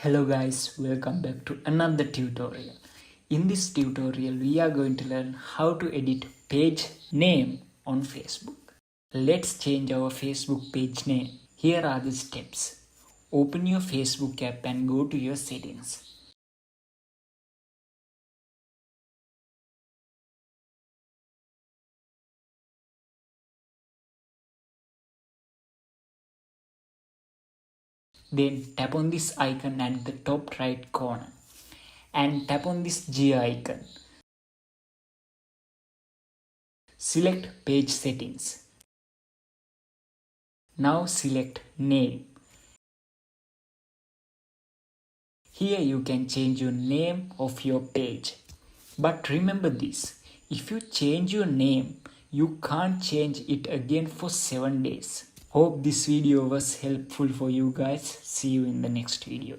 Hello guys, welcome back to another tutorial. In this tutorial we are going to learn how to edit page name on Facebook. Let's change our Facebook page name. Here are the steps. Open your Facebook app and go to your settings. Then tap on this icon at the top right corner and tap on this gear icon. Select page settings. Now select name. Here you can change your name of your page. But remember this, if you change your name, you can't change it again for 7 days. Hope this video was helpful for you guys. See you in the next video.